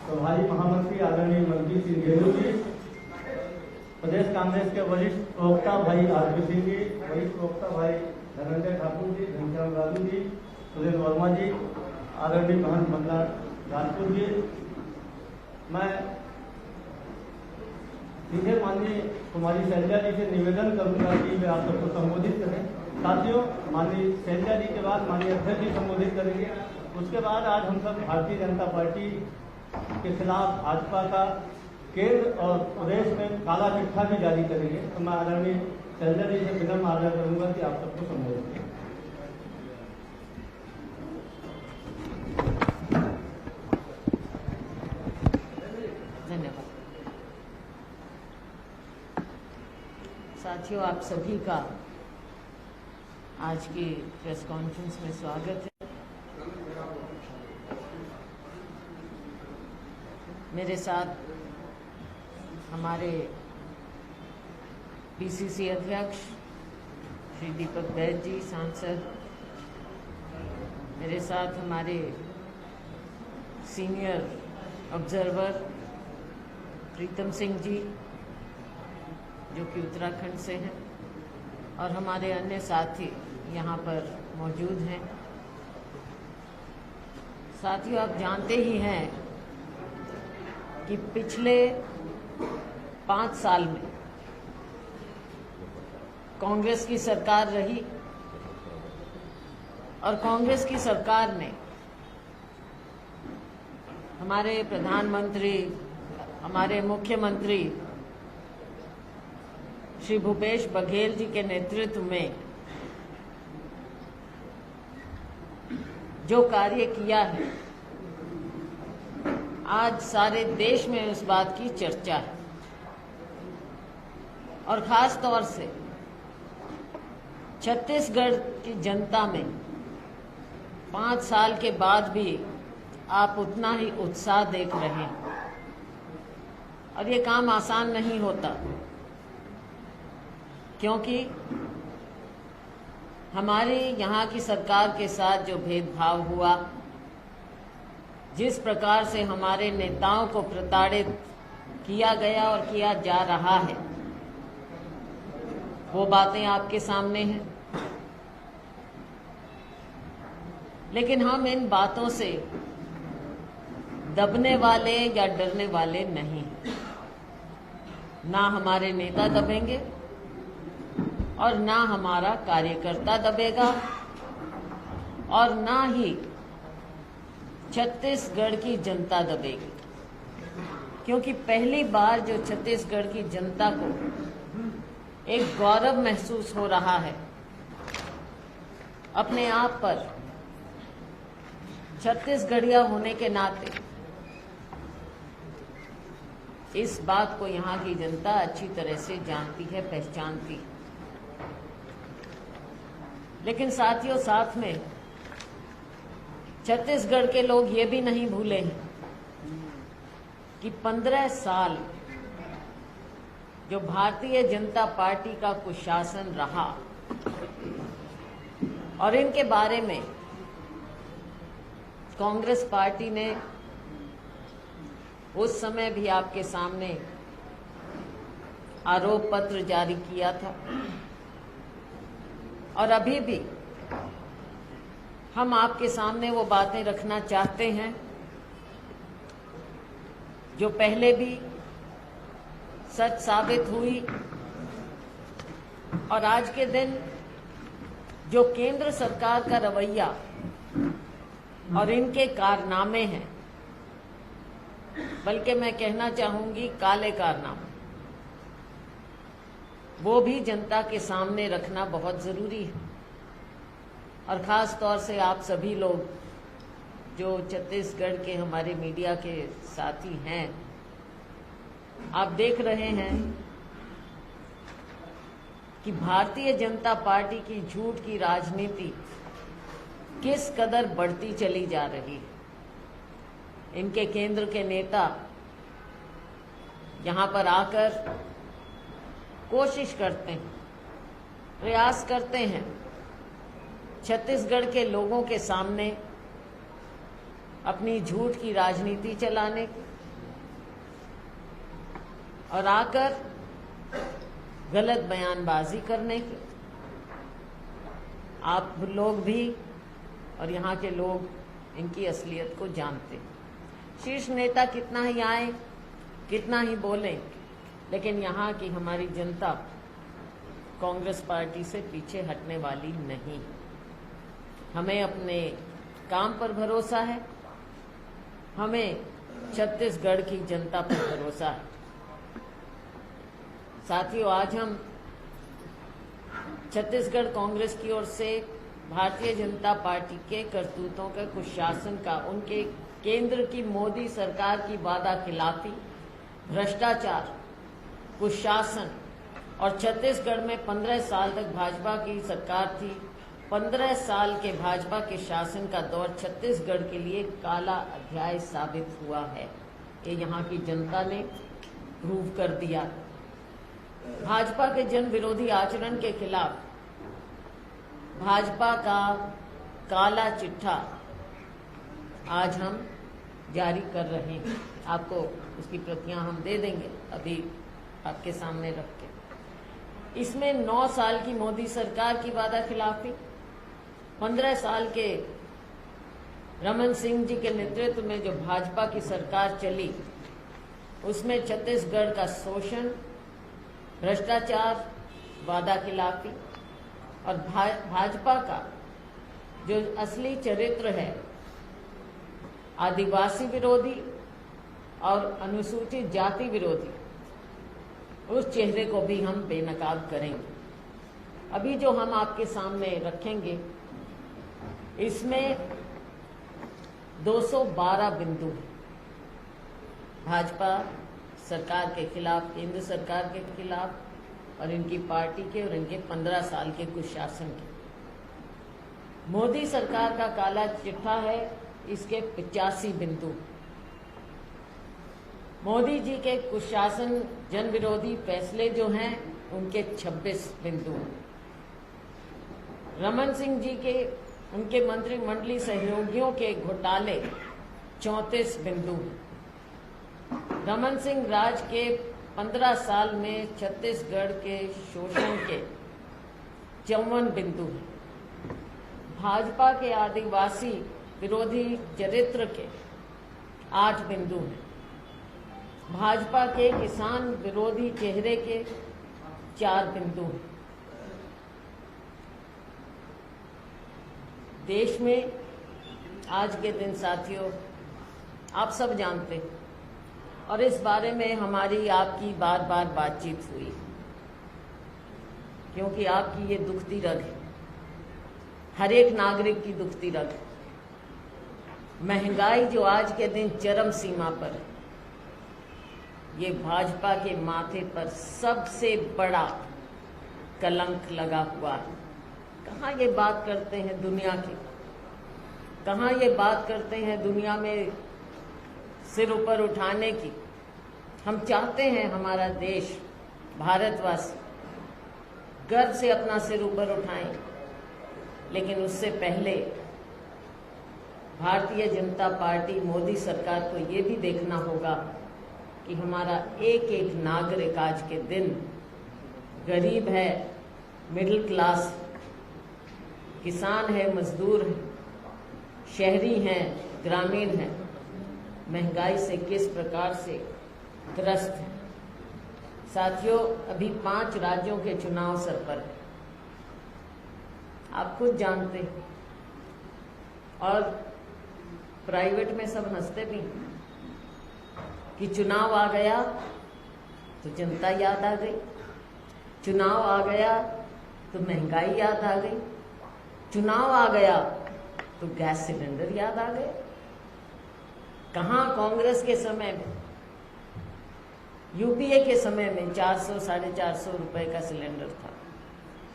प्रभारी महामंत्री आदरणीय मनप्रीत सिंह घेरू जी, प्रदेश कांग्रेस के वरिष्ठ प्रवक्ता भाई आरपी सिंह जी, वरिष्ठ प्रवक्ता भाई धर्मेंद्र ठाकुर जी, घनश्याम राजू जी, सुरेंद्र वर्मा जी, आदरणीय महंत मंगला राजपूत जी, मैं सीधे माननीय कुमारी शैलजा जी से निवेदन करूंगा कि वे आप सबको संबोधित करें। साथियों, माननीय शैलजा जी के बाद माननीय अध्यक्ष जी संबोधित करेंगे। उसके बाद आज हम सब भारतीय जनता पार्टी के खिलाफ भाजपा का केंद्र और प्रदेश में काला चिट्ठा भी जारी करेंगे। तो मैं आदरणीय शैलजा जी से विनम्र आग्रह करूंगा कि आप सबको संबोधित करें। धन्यवाद। साथियों, आप सभी का आज की प्रेस कॉन्फ्रेंस में स्वागत है। मेरे साथ हमारे पीसीसी अध्यक्ष श्री दीपक बैद जी सांसद, मेरे साथ हमारे सीनियर ऑब्जर्वर प्रीतम सिंह जी जो कि उत्तराखंड से हैं, और हमारे अन्य साथी यहाँ पर मौजूद हैं। साथियों, आप जानते ही हैं कि पिछले 5 साल में कांग्रेस की सरकार रही और कांग्रेस की सरकार ने हमारे प्रधानमंत्री, हमारे मुख्यमंत्री श्री भूपेश बघेल जी के नेतृत्व में जो कार्य किया है, आज सारे देश में उस बात की चर्चा है। और खास तौर से छत्तीसगढ़ की जनता में 5 साल के बाद भी आप उतना ही उत्साह देख रहे हैं, और ये काम आसान नहीं होता, क्योंकि हमारी यहाँ की सरकार के साथ जो भेदभाव हुआ, जिस प्रकार से हमारे नेताओं को प्रताड़ित किया गया और किया जा रहा है, वो बातें आपके सामने हैं। लेकिन हम इन बातों से दबने वाले या डरने वाले नहीं। ना हमारे नेता दबेंगे और ना हमारा कार्यकर्ता दबेगा, और ना ही छत्तीसगढ़ की जनता दबेगी, क्योंकि पहली बार जो छत्तीसगढ़ की जनता को एक गौरव महसूस हो रहा है अपने आप पर, छत्तीसगढ़िया होने के नाते। इस बात को यहाँ की जनता अच्छी तरह से जानती है, पहचानती है। लेकिन साथियों, साथ में छत्तीसगढ़ के लोग ये भी नहीं भूले हैं कि 15 साल जो भारतीय जनता पार्टी का कुशासन रहा, और इनके बारे में कांग्रेस पार्टी ने उस समय भी आपके सामने आरोप पत्र जारी किया था, और अभी भी हम आपके सामने वो बातें रखना चाहते हैं जो पहले भी सच साबित हुई, और आज के दिन जो केंद्र सरकार का रवैया और इनके कारनामे हैं, बल्कि मैं कहना चाहूंगी काले कारनामे, वो भी जनता के सामने रखना बहुत जरूरी है। और खास तौर से आप सभी लोग जो छत्तीसगढ़ के हमारे मीडिया के साथी हैं, आप देख रहे हैं कि भारतीय जनता पार्टी की झूठ की राजनीति किस कदर बढ़ती चली जा रही है। इनके केंद्र के नेता यहाँ पर आकर कोशिश करते हैं, प्रयास करते हैं छत्तीसगढ़ के लोगों के सामने अपनी झूठ की राजनीति चलाने की, और आकर गलत बयानबाजी करने की। आप लोग भी और यहाँ के लोग इनकी असलियत को जानते हैं। शीर्ष नेता कितना ही आए, कितना ही बोलें, लेकिन यहाँ की हमारी जनता कांग्रेस पार्टी से पीछे हटने वाली नहीं। हमें अपने काम पर भरोसा है, हमें छत्तीसगढ़ की जनता पर भरोसा है। साथियों, आज हम छत्तीसगढ़ कांग्रेस की ओर से भारतीय जनता पार्टी के करतूतों के कुशासन का, उनके केंद्र की मोदी सरकार की वादा खिलाफी, भ्रष्टाचार, कुशासन और छत्तीसगढ़ में 15 साल तक भाजपा की सरकार थी। 15 साल के भाजपा के शासन का दौर छत्तीसगढ़ के लिए काला अध्याय साबित हुआ है। ये यहाँ की जनता ने प्रूव कर दिया। भाजपा के जन विरोधी आचरण के खिलाफ भाजपा का काला चिट्ठा आज हम जारी कर रहे हैं। आपको उसकी प्रतियां हम दे देंगे अभी आपके सामने रख के। इसमें 9 साल की मोदी सरकार की वादा खिलाफी, 15 साल के रमन सिंह जी के नेतृत्व में जो भाजपा की सरकार चली, उसमें छत्तीसगढ़ का शोषण, भ्रष्टाचार, वादा खिलाफी और भाजपा का जो असली चरित्र है, आदिवासी विरोधी और अनुसूचित जाति विरोधी, उस चेहरे को भी हम बेनकाब करेंगे। अभी जो हम आपके सामने रखेंगे, इसमें 212 बिंदु हैं भाजपा सरकार के खिलाफ, केंद्र सरकार के खिलाफ और इनकी पार्टी के और इनके 15 साल के कुशासन के। मोदी सरकार का काला चिट्ठा है, इसके 85 बिंदु। मोदी जी के कुशासन, जन विरोधी फैसले जो हैं, उनके 26 बिंदु। रमन सिंह जी के, उनके मंत्रिमंडलीय सहयोगियों के घोटाले 34 बिंदु। रमन सिंह राज के 15 साल में छत्तीसगढ़ के शोषण के 54 बिंदु हैं। भाजपा के आदिवासी विरोधी चरित्र के 8 बिंदु हैं। भाजपा के किसान विरोधी चेहरे के 4 बिंदु हैं। देश में आज के दिन साथियों, आप सब जानते हैं और इस बारे में हमारी आपकी बार बार बातचीत हुई, क्योंकि आपकी ये दुखती रग है, हर एक नागरिक की दुखती रग है। महंगाई जो आज के दिन चरम सीमा पर है, ये भाजपा के माथे पर सबसे बड़ा कलंक लगा हुआ है। कहाँ ये बात करते हैं दुनिया की, कहाँ ये बात करते हैं दुनिया में सिर ऊपर उठाने की। हम चाहते हैं हमारा देश, भारतवासी गर्व से अपना सिर ऊपर उठाएं, लेकिन उससे पहले भारतीय जनता पार्टी, मोदी सरकार को ये भी देखना होगा कि हमारा एक एक नागरिक आज के दिन गरीब है, मिडिल क्लास, किसान है, मजदूर है, शहरी हैं, ग्रामीण हैं, महंगाई से किस प्रकार से ग्रस्त है। साथियों, अभी 5 राज्यों के चुनाव सर पर है, आप खुद जानते हैं, और प्राइवेट में सब हंसते भी कि चुनाव आ गया तो जनता याद आ गई, चुनाव आ गया तो महंगाई याद आ गई, चुनाव आ गया तो गैस सिलेंडर याद आ गए। कहाँ कांग्रेस के समय में, यूपीए के समय में 400 साढ़े 400 रुपए का सिलेंडर था।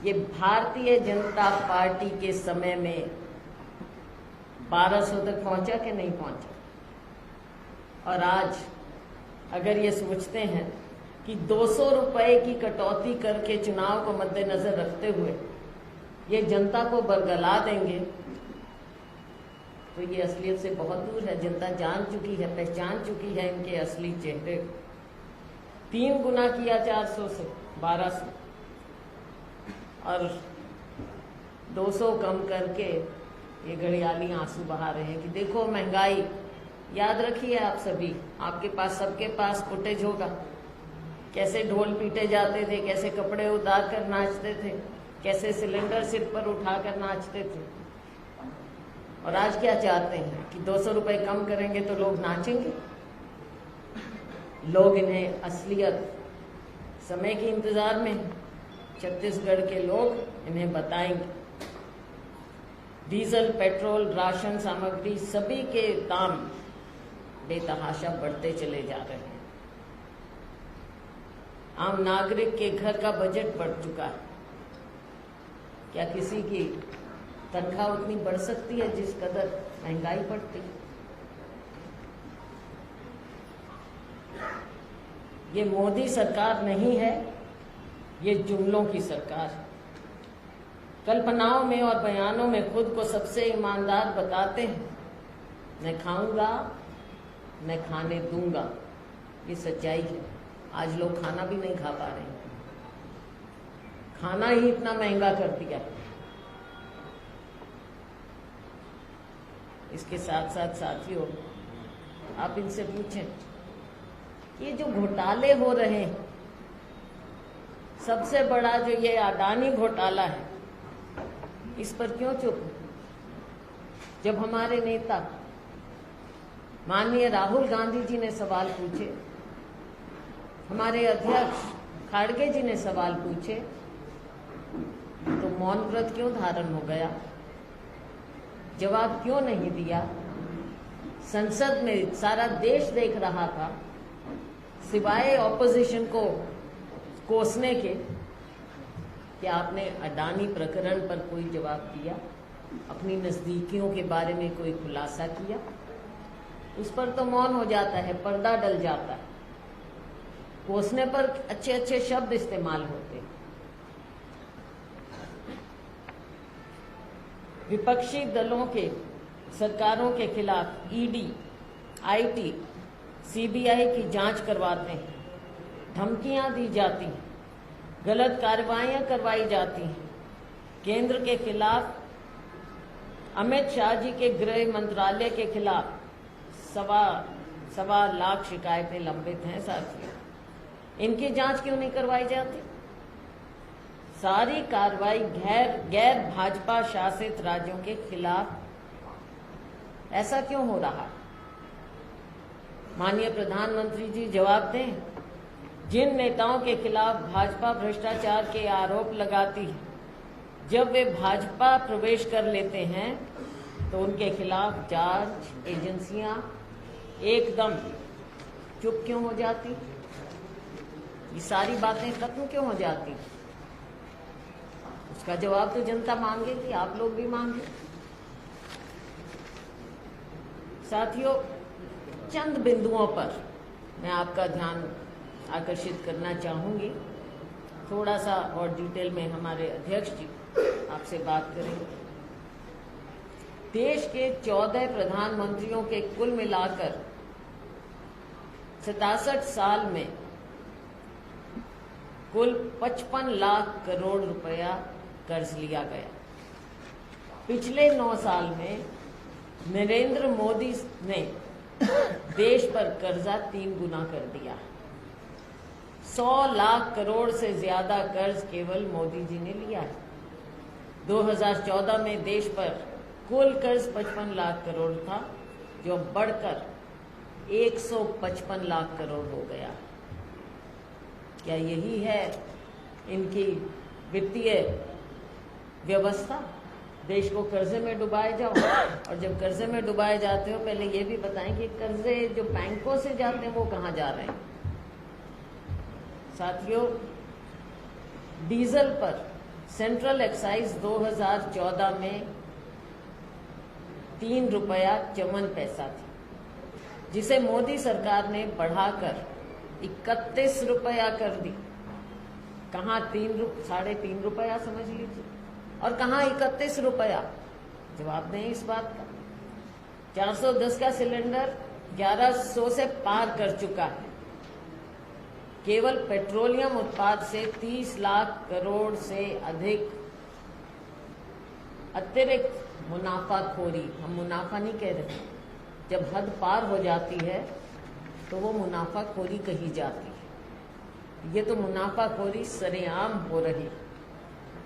ये भारतीय जनता पार्टी के समय में 1200 तक पहुंचा कि नहीं पहुंचा। और आज अगर ये सोचते हैं कि 200 रुपए की कटौती करके चुनाव को मद्देनजर रखते हुए ये जनता को बरगला देंगे, तो ये असलियत से बहुत दूर है। जनता जान चुकी है, पहचान चुकी है इनके असली चेहरे। 3 गुना किया 400 से 1200 और 200 कम करके ये घड़ियाली आंसू बहा रहे हैं कि देखो महंगाई। याद रखिए आप सभी, आपके पास सबके पास फुटेज होगा, कैसे ढोल पीटे जाते थे, कैसे कपड़े उतार कर नाचते थे, कैसे सिलेंडर सिर पर उठा कर नाचते थे। और आज क्या चाहते हैं कि 200 रुपए कम करेंगे तो लोग नाचेंगे। लोग इन्हें असलियत समय के इंतजार में, छत्तीसगढ़ के लोग इन्हें बताएंगे। डीजल, पेट्रोल, राशन सामग्री सभी के दाम बेतहाशा बढ़ते चले जा रहे हैं। आम नागरिक के घर का बजट बढ़ चुका है। क्या किसी की तनख्वाह उतनी बढ़ सकती है जिस कदर महंगाई बढ़ती है? ये मोदी सरकार नहीं है, ये जुमलों की सरकार है। कल्पनाओं में और बयानों में खुद को सबसे ईमानदार बताते हैं। मैं खाऊंगा, मैं खाने दूंगा, ये सच्चाई है। आज लोग खाना भी नहीं खा पा रहे हैं, खाना ही इतना महंगा कर दिया। इसके साथ साथ साथियों, आप इनसे पूछें, ये जो घोटाले हो रहे हैं, सबसे बड़ा जो ये अडानी घोटाला है, इस पर क्यों चुप? जब हमारे नेता माननीय राहुल गांधी जी ने सवाल पूछे, हमारे अध्यक्ष खाड़गे जी ने सवाल पूछे, तो मौन व्रत क्यों धारण हो गया? जवाब क्यों नहीं दिया? संसद में सारा देश देख रहा था, सिवाय ऑपोजिशन को कोसने के, कि आपने अडानी प्रकरण पर कोई जवाब दिया, अपनी नजदीकियों के बारे में कोई खुलासा किया? उस पर तो मौन हो जाता है, पर्दा डल जाता है। कोसने पर अच्छे अच्छे शब्द इस्तेमाल होते हैं। विपक्षी दलों के सरकारों के खिलाफ ईडी, आईटी, सीबीआई की जांच करवाते हैं, धमकियां दी जाती हैं, गलत कार्रवाइयां करवाई जाती हैं। केंद्र के खिलाफ, अमित शाह जी के गृह मंत्रालय के खिलाफ सवा लाख शिकायतें लंबित हैं। साथियों, इनकी जांच क्यों नहीं करवाई जाती? सारी कार्रवाई गैर भाजपा शासित राज्यों के खिलाफ। ऐसा क्यों हो रहा? माननीय प्रधानमंत्री जी जवाब दें। जिन नेताओं के खिलाफ भाजपा भ्रष्टाचार के आरोप लगाती है, जब वे भाजपा प्रवेश कर लेते हैं तो उनके खिलाफ जांच एजेंसियां एकदम चुप क्यों हो जाती? ये सारी बातें खत्म क्यों हो जाती? उसका जवाब तो जनता मांगेगी, आप लोग भी मांगे। साथियों, चंद बिंदुओं पर मैं आपका ध्यान आकर्षित करना चाहूंगी। थोड़ा सा और डिटेल में हमारे अध्यक्ष जी आपसे बात करेंगे। देश के 14 प्रधानमंत्रियों के कुल मिलाकर 67 साल में कुल 55 लाख करोड़ रुपया कर्ज लिया गया। पिछले 9 साल में नरेंद्र मोदी ने देश पर कर्जा 3 गुना कर दिया। 100 लाख करोड़ से ज्यादा कर्ज केवल मोदी जी ने लिया है। 2014 में देश पर कुल कर्ज 55 लाख करोड़ था, जो बढ़कर 155 लाख करोड़ हो गया। क्या यही है इनकी वित्तीय व्यवस्था? देश को कर्जे में डुबाए जाओ, और जब कर्जे में डुबाए जाते हो पहले ये भी बताएं कि कर्जे जो बैंकों से जाते हैं वो कहाँ जा रहे हैं। साथियों, डीजल पर सेंट्रल एक्साइज 2014 में 3 रुपया 54 पैसा थी, जिसे मोदी सरकार ने बढ़ाकर 31 रुपया कर दी। कहाँ 3.5 रुपया समझ लीजिए, और कहाँ 31 रुपया? जवाब दें इस बात का। 410 का सिलेंडर 1100 से पार कर चुका है। केवल पेट्रोलियम उत्पाद से 30 लाख करोड़ से अधिक अतिरिक्त मुनाफाखोरी, हम मुनाफा नहीं कह रहे, जब हद पार हो जाती है तो वो मुनाफाखोरी कही जाती है। ये तो मुनाफाखोरी सरेआम हो रही।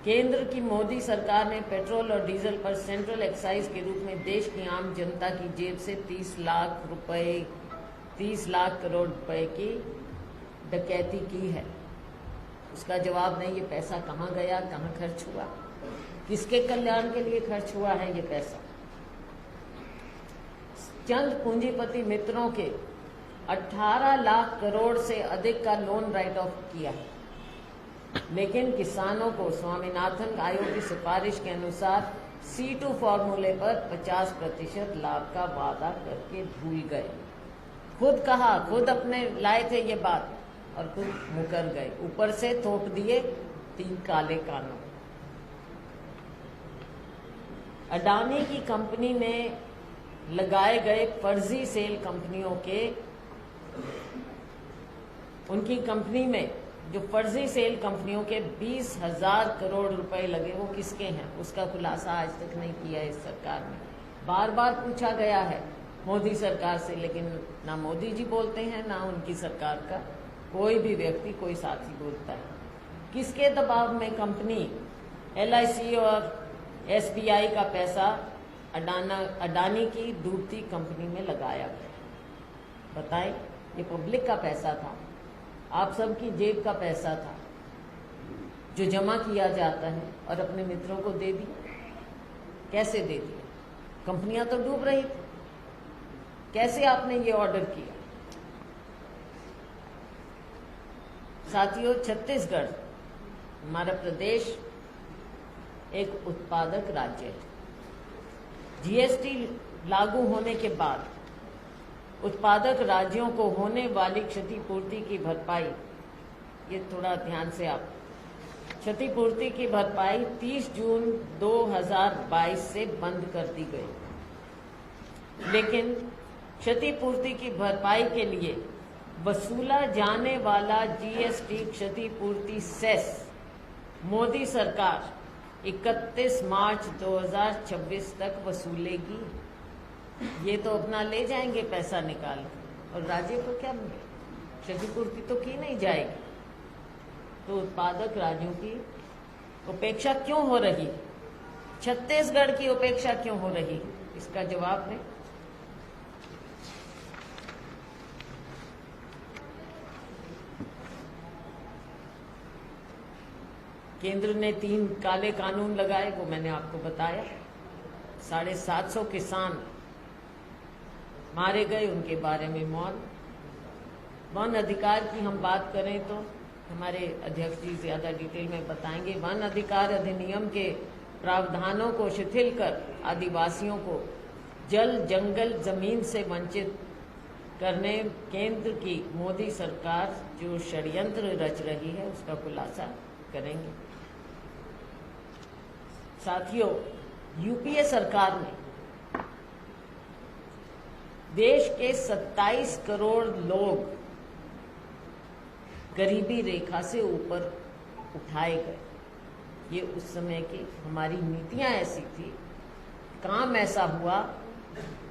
केंद्र की मोदी सरकार ने पेट्रोल और डीजल पर सेंट्रल एक्साइज के रूप में देश की आम जनता की जेब से 30 लाख करोड़ रुपए की डकैती की है। उसका जवाब नहीं, ये पैसा कहाँ गया, कहाँ खर्च हुआ, किसके कल्याण के लिए खर्च हुआ है ये पैसा। चंद पूंजीपति मित्रों के 18 लाख करोड़ से अधिक का लोन राइट ऑफ किया है, लेकिन किसानों को स्वामीनाथन आयोग की सिफारिश के अनुसार C2 फॉर्मूले पर 50% लाभ का वादा करके भूल गए। खुद कहा, खुद अपने लाए थे ये बात और खुद मुकर गए। ऊपर से थोप दिए 3 काले कानून। अडानी की कंपनी में लगाए गए फर्जी सेल कंपनियों के, उनकी कंपनी में जो फर्जी सेल कंपनियों के 20,000 करोड़ रुपए लगे, वो किसके हैं, उसका खुलासा आज तक नहीं किया इस सरकार ने। बार बार पूछा गया है मोदी सरकार से, लेकिन ना मोदी जी बोलते हैं ना उनकी सरकार का कोई भी व्यक्ति, कोई साथी बोलता है। किसके दबाव में कंपनी LIC और SBI का पैसा अडानी की डूबती कंपनी में लगाया गया? बताएं, ये पब्लिक का पैसा था, आप सबकी जेब का पैसा था, जो जमा किया जाता है और अपने मित्रों को दे दिया। कैसे दे दिया? कंपनियां तो डूब रही थी, कैसे आपने ये ऑर्डर किया? साथियों, छत्तीसगढ़ हमारा प्रदेश एक उत्पादक राज्य है। GST लागू होने के बाद उत्पादक राज्यों को होने वाली क्षतिपूर्ति की भरपाई, ये थोड़ा ध्यान से आप, क्षतिपूर्ति की भरपाई 30 जून 2022 से बंद कर दी गई। लेकिन क्षतिपूर्ति की भरपाई के लिए वसूला जाने वाला GST क्षतिपूर्ति सेस मोदी सरकार 31 मार्च 2026 तक वसूलेगी। ये तो अपना ले जाएंगे पैसा निकाल, और राज्य को क्या मिले? क्षतिपूर्ति तो की नहीं जाएगी। तो उत्पादक राज्यों की उपेक्षा क्यों हो रही? छत्तीसगढ़ की उपेक्षा क्यों हो रही? इसका जवाब दें। केंद्र ने 3 काले कानून लगाए, वो मैंने आपको बताया। 750 किसान मारे गए, उनके बारे में मौन। वन अधिकार की हम बात करें तो हमारे अध्यक्ष जी ज्यादा डिटेल में बताएंगे। वन अधिकार अधिनियम के प्रावधानों को शिथिल कर आदिवासियों को जल, जंगल, जमीन से वंचित करने केंद्र की मोदी सरकार जो षड्यंत्र रच रही है, उसका खुलासा करेंगे। साथियों, यूपीए सरकार ने देश के 27 करोड़ लोग गरीबी रेखा से ऊपर उठाए गए। ये उस समय की हमारी नीतियां ऐसी थी, काम ऐसा हुआ,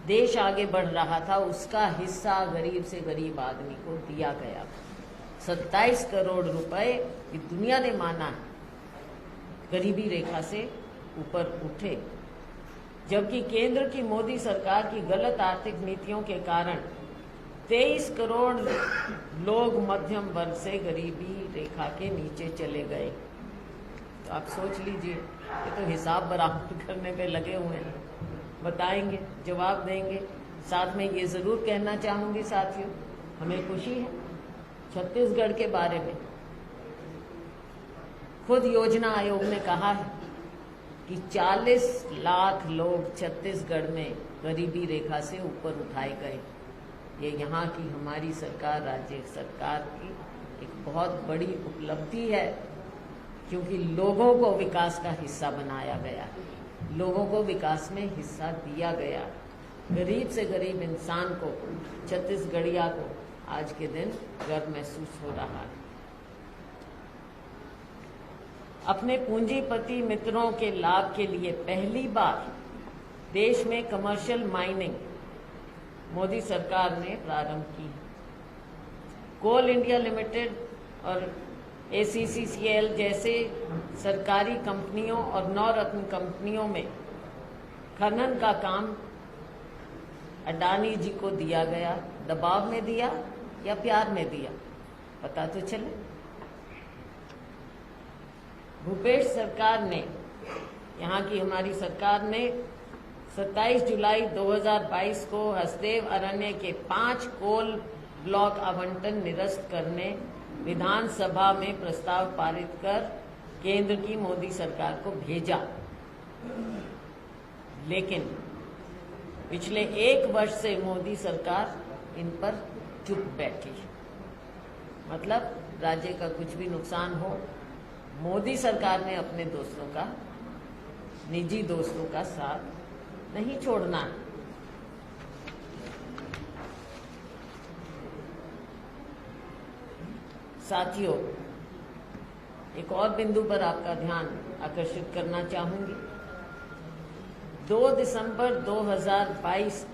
देश आगे बढ़ रहा था, उसका हिस्सा गरीब से गरीब आदमी को दिया गया। 27 करोड़ रुपए की दुनिया ने माना है गरीबी रेखा से ऊपर उठे, जबकि केंद्र की मोदी सरकार की गलत आर्थिक नीतियों के कारण 23 करोड़ लोग मध्यम वर्ग से गरीबी रेखा के नीचे चले गए। तो आप सोच लीजिए, ये तो हिसाब बराबर करने पे लगे हुए हैं। बताएंगे, जवाब देंगे। साथ में ये जरूर कहना चाहूंगी साथियों, हमें खुशी है छत्तीसगढ़ के बारे में। खुद योजना आयोग ने कहा है कि 40 लाख लोग छत्तीसगढ़ में गरीबी रेखा से ऊपर उठाए गए। ये यहाँ की हमारी सरकार, राज्य सरकार की एक बहुत बड़ी उपलब्धि है, क्योंकि लोगों को विकास का हिस्सा बनाया गया, लोगों को विकास में हिस्सा दिया गया। गरीब से गरीब इंसान को, छत्तीसगढ़िया को आज के दिन गर्व महसूस हो रहा है। अपने पूंजीपति मित्रों के लाभ के लिए पहली बार देश में कमर्शियल माइनिंग मोदी सरकार ने प्रारंभ की। कोल इंडिया लिमिटेड और ACCCL जैसे सरकारी कंपनियों और नवरत्न कंपनियों में खनन का काम अडानी जी को दिया गया। दबाव में दिया या प्यार में दिया, पता तो चले। भूपेश सरकार ने, यहाँ की हमारी सरकार ने 27 जुलाई 2022 को हसदेव अरण्य के 5 कोल ब्लॉक आवंटन निरस्त करने विधानसभा में प्रस्ताव पारित कर केंद्र की मोदी सरकार को भेजा। लेकिन पिछले 1 वर्ष से मोदी सरकार इन पर चुप बैठी। मतलब राज्य का कुछ भी नुकसान हो, मोदी सरकार ने अपने दोस्तों का, निजी दोस्तों का साथ नहीं छोड़ना। साथियों, एक और बिंदु पर आपका ध्यान आकर्षित करना चाहूंगी। 2 दिसंबर 2022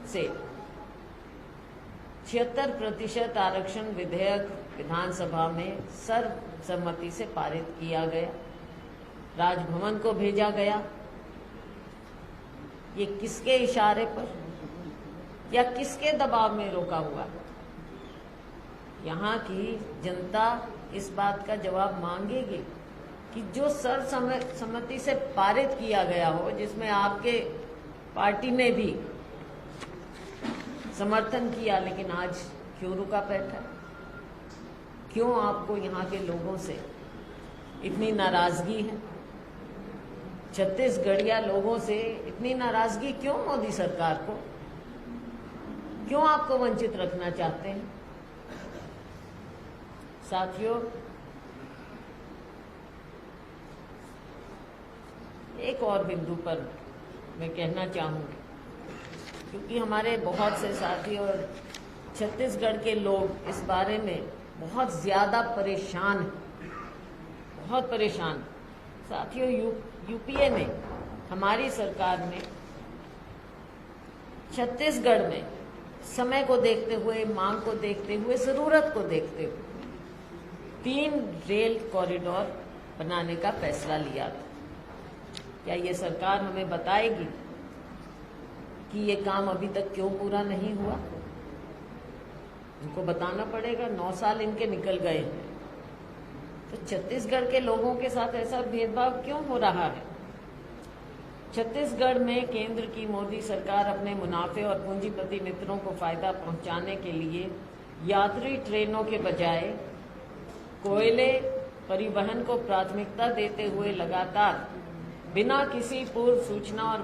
से 76% आरक्षण विधेयक विधानसभा में सर्वसम्मति से पारित किया गया, राजभवन को भेजा गया। ये किसके इशारे पर या किसके दबाव में रोका हुआ? यहाँ की जनता इस बात का जवाब मांगेगी कि जो सर्वसम्मति से पारित किया गया हो, जिसमें आपके पार्टी ने भी समर्थन किया, लेकिन आज क्यों रुका बैठा? क्यों आपको यहाँ के लोगों से इतनी नाराजगी है? छत्तीसगढ़िया लोगों से इतनी नाराजगी क्यों मोदी सरकार को? क्यों आपको वंचित रखना चाहते हैं? साथियों, एक और बिंदु पर मैं कहना चाहूंगी, क्योंकि हमारे बहुत से साथी और छत्तीसगढ़ के लोग इस बारे में बहुत ज्यादा परेशान हैं, बहुत परेशान। साथियों, यूपीए ने, हमारी सरकार ने छत्तीसगढ़ में समय को देखते हुए, मांग को देखते हुए, जरूरत को देखते हुए 3 रेल कॉरिडोर बनाने का फैसला लिया था। क्या ये सरकार हमें बताएगी कि ये काम अभी तक क्यों पूरा नहीं हुआ? इनको बताना पड़ेगा। 9 साल इनके निकल गए हैं, तो छत्तीसगढ़ के लोगों के साथ ऐसा भेदभाव क्यों हो रहा है? छत्तीसगढ़ में केंद्र की मोदी सरकार अपने मुनाफे और पूंजीपति मित्रों को फायदा पहुंचाने के लिए यात्री ट्रेनों के बजाय कोयले परिवहन को प्राथमिकता देते हुए लगातार बिना किसी पूर्व सूचना और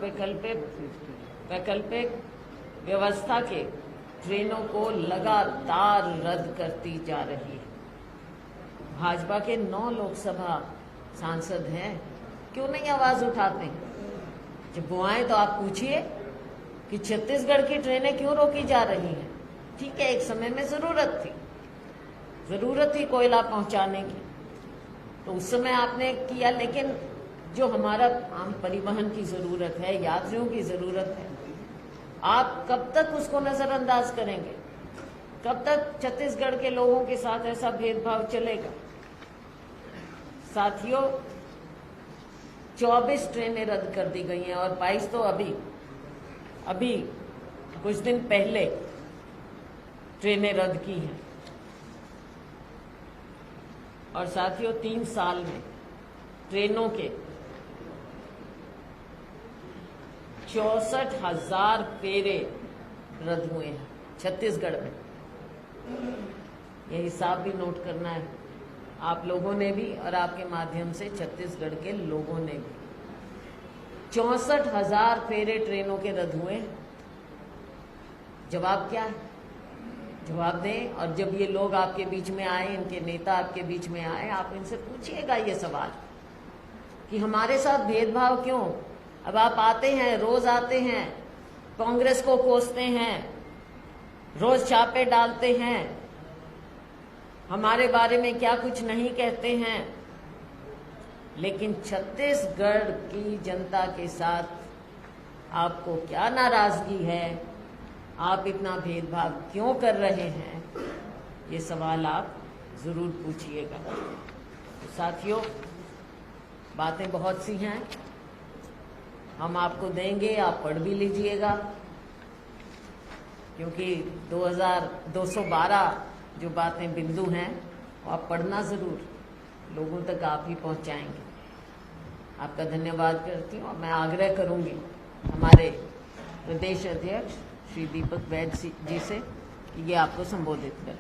वैकल्पिक व्यवस्था के ट्रेनों को लगातार रद्द करती जा रही है। भाजपा के 9 लोकसभा सांसद हैं, क्यों नहीं आवाज उठाते हैं? जब वो आए तो आप पूछिए कि छत्तीसगढ़ की ट्रेनें क्यों रोकी जा रही हैं। ठीक है, एक समय में जरूरत थी कोयला पहुंचाने की, तो उस समय आपने किया, लेकिन जो हमारा आम परिवहन की जरूरत है, यात्रियों की जरूरत है, आप कब तक उसको नजरअंदाज करेंगे? कब तक छत्तीसगढ़ के लोगों के साथ ऐसा भेदभाव चलेगा? साथियों, 24 ट्रेनें रद्द कर दी गई हैं और 22 तो अभी कुछ दिन पहले ट्रेनें रद्द की हैं। और साथियों, 3 साल में ट्रेनों के 64,000 फेरे रद्द हुए हैं छत्तीसगढ़ में। ये हिसाब भी नोट करना है आप लोगों ने भी, और आपके माध्यम से छत्तीसगढ़ के लोगों ने भी। 64,000 फेरे ट्रेनों के रद्द हुए हैं। जवाब क्या है? जवाब दें। और जब ये लोग आपके बीच में आए, इनके नेता आपके बीच में आए, आप इनसे पूछिएगा ये सवाल कि हमारे साथ भेदभाव क्यों? अब आप आते हैं, रोज आते हैं, कांग्रेस को कोसते हैं, रोज छापे डालते हैं, हमारे बारे में क्या कुछ नहीं कहते हैं, लेकिन छत्तीसगढ़ की जनता के साथ आपको क्या नाराजगी है, आप इतना भेदभाव क्यों कर रहे हैं, ये सवाल आप जरूर पूछिएगा। तो साथियों, बातें बहुत सी हैं, हम आपको देंगे, आप पढ़ भी लीजिएगा, क्योंकि 212 जो बातें बिंदु हैं वो आप पढ़ना जरूर, लोगों तक आप ही पहुंचाएंगे। आपका धन्यवाद करती हूँ और मैं आग्रह करूंगी हमारे प्रदेश अध्यक्ष श्री दीपक वैद्य जी से कि ये आपको संबोधित करें।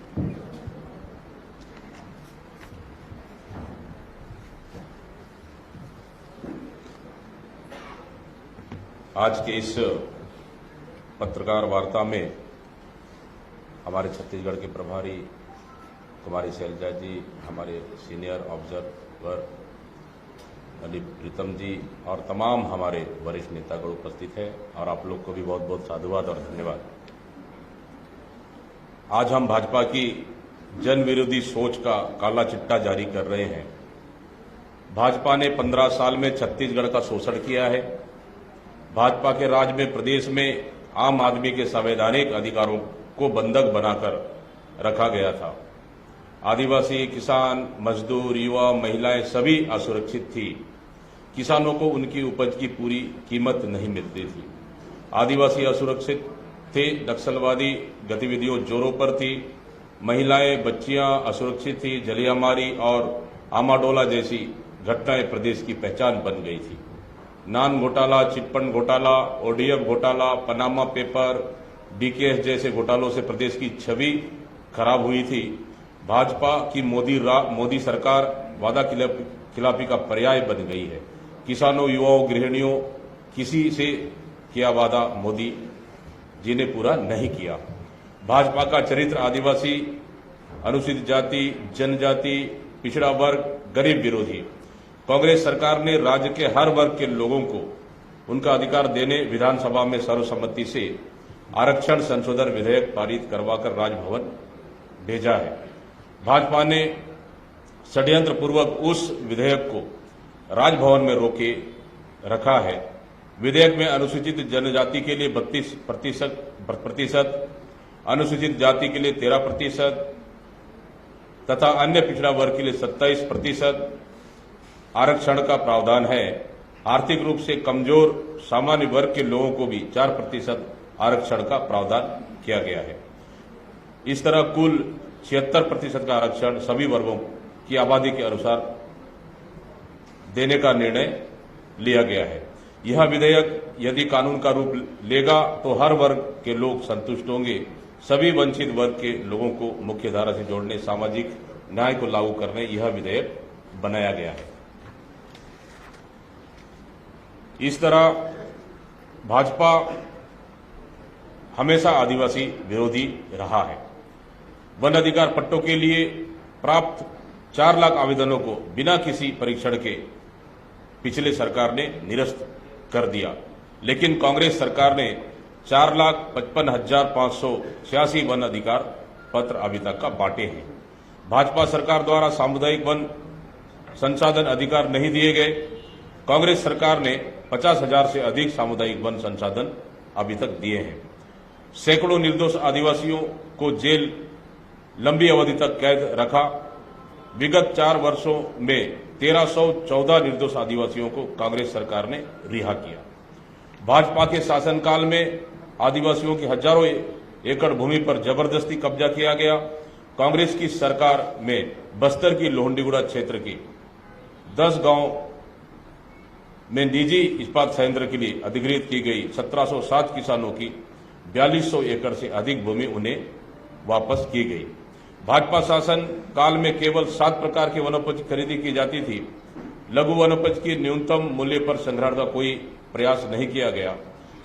आज के इस पत्रकार वार्ता में हमारे छत्तीसगढ़ के प्रभारी कुमारी शैलजा जी, हमारे सीनियर ऑब्जर्वर अली प्रीतम जी और तमाम हमारे वरिष्ठ नेतागण उपस्थित हैं और आप लोग को भी बहुत बहुत साधुवाद और धन्यवाद। आज हम भाजपा की जन विरोधी सोच का काला चिट्टा जारी कर रहे हैं। भाजपा ने 15 साल में छत्तीसगढ़ का शोषण किया है। भाजपा के राज में प्रदेश में आम आदमी के संवैधानिक अधिकारों को बंधक बनाकर रखा गया था। आदिवासी, किसान, मजदूर, युवा, महिलाएं सभी असुरक्षित थी। किसानों को उनकी उपज की पूरी कीमत नहीं मिलती थी। आदिवासी असुरक्षित थे। नक्सलवादी गतिविधियों जोरों पर थी। महिलाएं, बच्चियां असुरक्षित थी। जलियांवाला और आमाडोला जैसी घटनाएं प्रदेश की पहचान बन गई थी। नान घोटाला, चिटफंड घोटाला, ओडीएफ घोटाला, पनामा पेपर, डीकेएस जैसे घोटालों से प्रदेश की छवि खराब हुई थी। भाजपा की मोदी सरकार वादा खिलाफी का पर्याय बन गई है। किसानों, युवाओं, गृहिणियों, किसी से किया वादा मोदी जी ने पूरा नहीं किया। भाजपा का चरित्र आदिवासी, अनुसूचित जाति, जनजाति, पिछड़ा वर्ग, गरीब विरोधी। कांग्रेस सरकार ने राज्य के हर वर्ग के लोगों को उनका अधिकार देने विधानसभा में सर्वसम्मति से आरक्षण संशोधन विधेयक पारित करवाकर राजभवन भेजा है। भाजपा ने षड्यंत्र पूर्वक उस विधेयक को राजभवन में रोके रखा है। विधेयक में अनुसूचित जनजाति के लिए 32%, अनुसूचित जाति के लिए 13% तथा अन्य पिछड़ा वर्ग के लिए 27% आरक्षण का प्रावधान है। आर्थिक रूप से कमजोर सामान्य वर्ग के लोगों को भी 4% आरक्षण का प्रावधान किया गया है। इस तरह कुल 76% का आरक्षण सभी वर्गों की आबादी के अनुसार देने का निर्णय लिया गया है। यह विधेयक यदि कानून का रूप लेगा तो हर वर्ग के लोग संतुष्ट होंगे। सभी वंचित वर्ग के लोगों को मुख्य धारा से जोड़ने, सामाजिक न्याय को लागू करने यह विधेयक बनाया गया है। इस तरह भाजपा हमेशा आदिवासी विरोधी रहा है। वन अधिकार पट्टों के लिए प्राप्त 4 लाख आवेदनों को बिना किसी परीक्षण के पिछले सरकार ने निरस्त कर दिया, लेकिन कांग्रेस सरकार ने 4,55,586 वन अधिकार पत्र अभी तक का बांटे हैं। भाजपा सरकार द्वारा सामुदायिक वन संसाधन अधिकार नहीं दिए गए। कांग्रेस सरकार ने 50,000 से अधिक सामुदायिक वन संसाधन अभी तक दिए हैं। सैकड़ों निर्दोष आदिवासियों को जेल लंबी अवधि तक कैद रखा। विगत 4 वर्षों में 1314 निर्दोष आदिवासियों को कांग्रेस सरकार ने रिहा किया। भाजपा के शासनकाल में आदिवासियों की हजारों एकड़ भूमि पर जबरदस्ती कब्जा किया गया। कांग्रेस की सरकार में बस्तर की लोहंडीगुड़ा क्षेत्र की 10 गांव में निजी इस्पात संयंत्र के लिए अधिग्रहित की गई 1707 किसानों की 4200 एकड़ से अधिक भूमि उन्हें वापस की गई। भाजपा शासन काल में केवल 7 प्रकार के वनोपज की खरीदी की जाती थी। लघु वनोपज की न्यूनतम मूल्य पर संग्रहण का कोई प्रयास नहीं किया गया।